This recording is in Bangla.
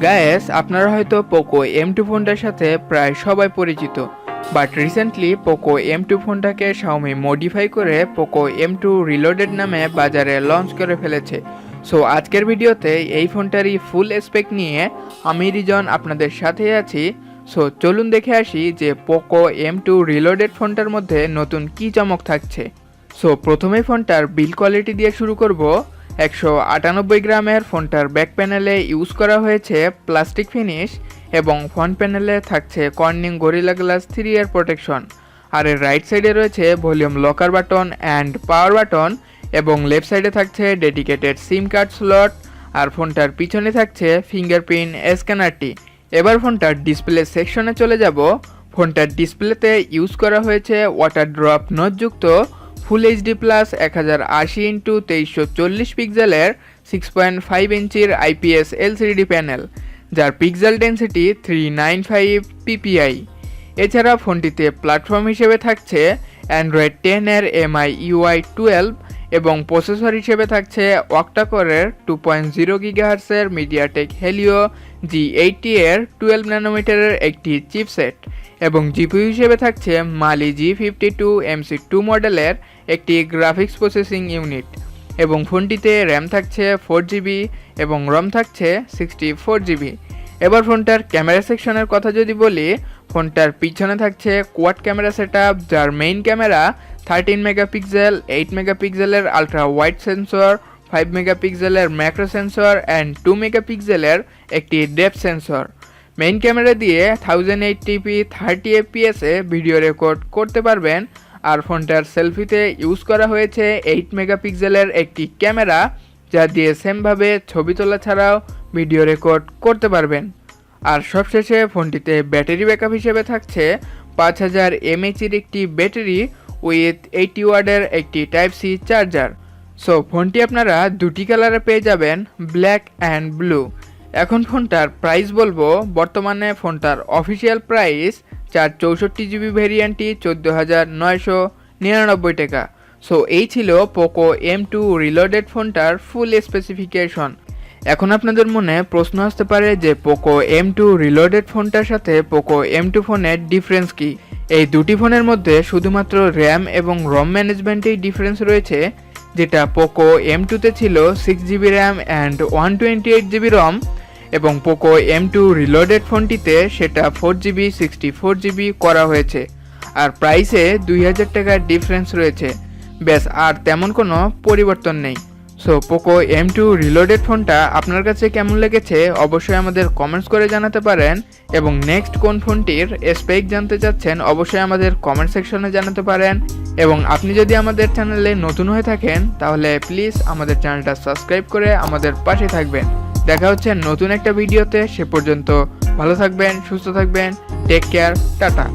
গায়েস আপনারা হয়তো পোকো M2 ফোনটার সাথে প্রায় সবাই পরিচিত, বাট রিসেন্টলি পোকো M2 ফোনটাকে শাওমি মডিফাই করে পোকো M2 রিলোডেড নামে বাজারে লঞ্চ করে ফেলেছে। সো আজকের ভিডিওতে এই ফোনটারই ফুল স্পেক নিয়ে আমি রিজন আপনাদের সাথে আছি। সো চলুন দেখে আসি যে পোকো M2 রিলোডেড ফোনটার মধ্যে নতুন কী চমক থাকছে। সো প্রথমে ফোনটার বিল্ড কোয়ালিটি দিয়ে শুরু করব। 198 গ্রামের ফোনটার ব্যাক প্যানেলে ইউজ করা হয়েছে প্লাস্টিক ফিনিশ এবং ফ্রন্ট প্যানেলে থাকছে কর্নিং গরিলা গ্লাস 3 এর প্রোটেকশন। আর এর রাইট সাইডে রয়েছে volume locker button and power button এবং লেফট সাইডে থাকছে ডেডিকেটেড সিম কার্ড স্লট। আর ফোনটার পিছনে থাকছে ফিঙ্গারপ্রিন্ট স্ক্যানারটি। এবার ফোনটার ডিসপ্লে সেকশনে চলে যাব। ফোনটার ডিসপ্লেতে ইউজ করা হয়েছে ওয়াটার ড্রপ নোজযুক্ত ফুল এইচডি প্লাস 1080x2340 পিক্সেলের 6.5 ইঞ্চির IPS LCD প্যানেল, যার পিক্সেল ডেন্সিটি 395 ppi। এছাড়া ফোনটিতে প্ল্যাটফর্ম হিসেবে থাকছে অ্যান্ড্রয়েড 10 এর MI UI 12 এবং প্রসেসর হিসেবে থাকছে অক্টাকোরের 2.0 GHz এর মিডিয়াটেক হেলিও G80 এর 12 ন্যানোমিটারের একটি চিপসেট এবং জিপিইউ হিসেবে থাকছে মালি G52 MC2 মডেলের একটি গ্রাফিক্স প্রসেসিং ইউনিট এবং ফোনটিতে র্যাম থাকছে 4GB এবং রম থাকছে 64GB। এবার ফোনটার ক্যামেরা সেকশনের কথা যদি বলি, ফোনটার পিছনে থাকছে কোয়াড ক্যামেরা সেটআপ, যার মেইন ক্যামেরা 13 মেগাপিক্সেল, 8 মেগাপিক্সেলের আলট্রা ওয়াইড সেন্সর, 5 মেগাপিক্সেলের ম্যাক্রো সেন্সর অ্যান্ড 2 মেগাপিক্সেলের একটি ডেপথ সেন্সর। মেইন ক্যামেরা দিয়ে 1080p 30 fps এ ভিডিও রেকর্ড করতে পারবেন। আর ফোনটার সেলফিতে ইউজ করা হয়েছে 8 মেগাপিক্সেলের একটি ক্যামেরা, যা দিয়ে সেমভাবে ছবি তোলা ছাড়াও ভিডিও রেকর্ড করতে পারবেন। আর সবশেষে ফোনটিতে ব্যাটারি ব্যাকআপ হিসেবে থাকছে 5000 mAh এর একটি ব্যাটারি উইথ 80 ওয়াটের একটি টাইপ সি চার্জার। সো ফোনটি আপনারা দুটি কালারে পেয়ে যাবেন, ব্ল্যাক অ্যান্ড ব্লু। এখন ফোনটার প্রাইস বলবো। বর্তমানে ফোনটার অফিসিয়াল প্রাইস 464GB ভেরিয়েন্টটি 14,999 টাকা। সো এই ছিল পোকো M2 রিলোডেড ফোনটার ফুল স্পেসিফিকেশন। এখন আপনাদের মনে প্রশ্ন আসতে পারে যে পোকো M2 রিলোডেড ফোনটার সাথে পোকো M2 ফোনের ডিফারেন্স কি। এই দুটি ফোনের মধ্যে শুধুমাত্র র্যাম এবং রম ম্যানেজমেন্টেই ডিফারেন্স রয়েছে, যেটা পোকো M2তে ছিল 6GB র্যাম অ্যান্ড 128GB রম এবং পোকো M2 রিলোডেড ফোনটিতে সেটা 4GB 64GB করা হয়েছে। আর প্রাইসে 2000 টাকার ডিফারেন্স রয়েছে, ব্যাস, আর তেমন কোনো পরিবর্তন নেই। সো পোকো M2 রিলোডেড ফোনটা আপনার কাছে কেমন লেগেছে অবশ্যই আমাদের কমেন্টস করে জানাতে পারেন, এবং নেক্সট কোন ফোনটির স্পেক জানতে চাচ্ছেন অবশ্যই আমাদের কমেন্ট সেকশনে জানাতে পারেন। এবং আপনি যদি আমাদের চ্যানেলে নতুন হয়ে থাকেন তাহলে প্লিজ আমাদের চ্যানেলটা সাবস্ক্রাইব করে আমাদের পাশে থাকবেন। দেখা হচ্ছে নতুন একটা ভিডিওতে, সে পর্যন্ত ভালো থাকবেন, সুস্থ থাকবেন, টেক কেয়ার, টাটা।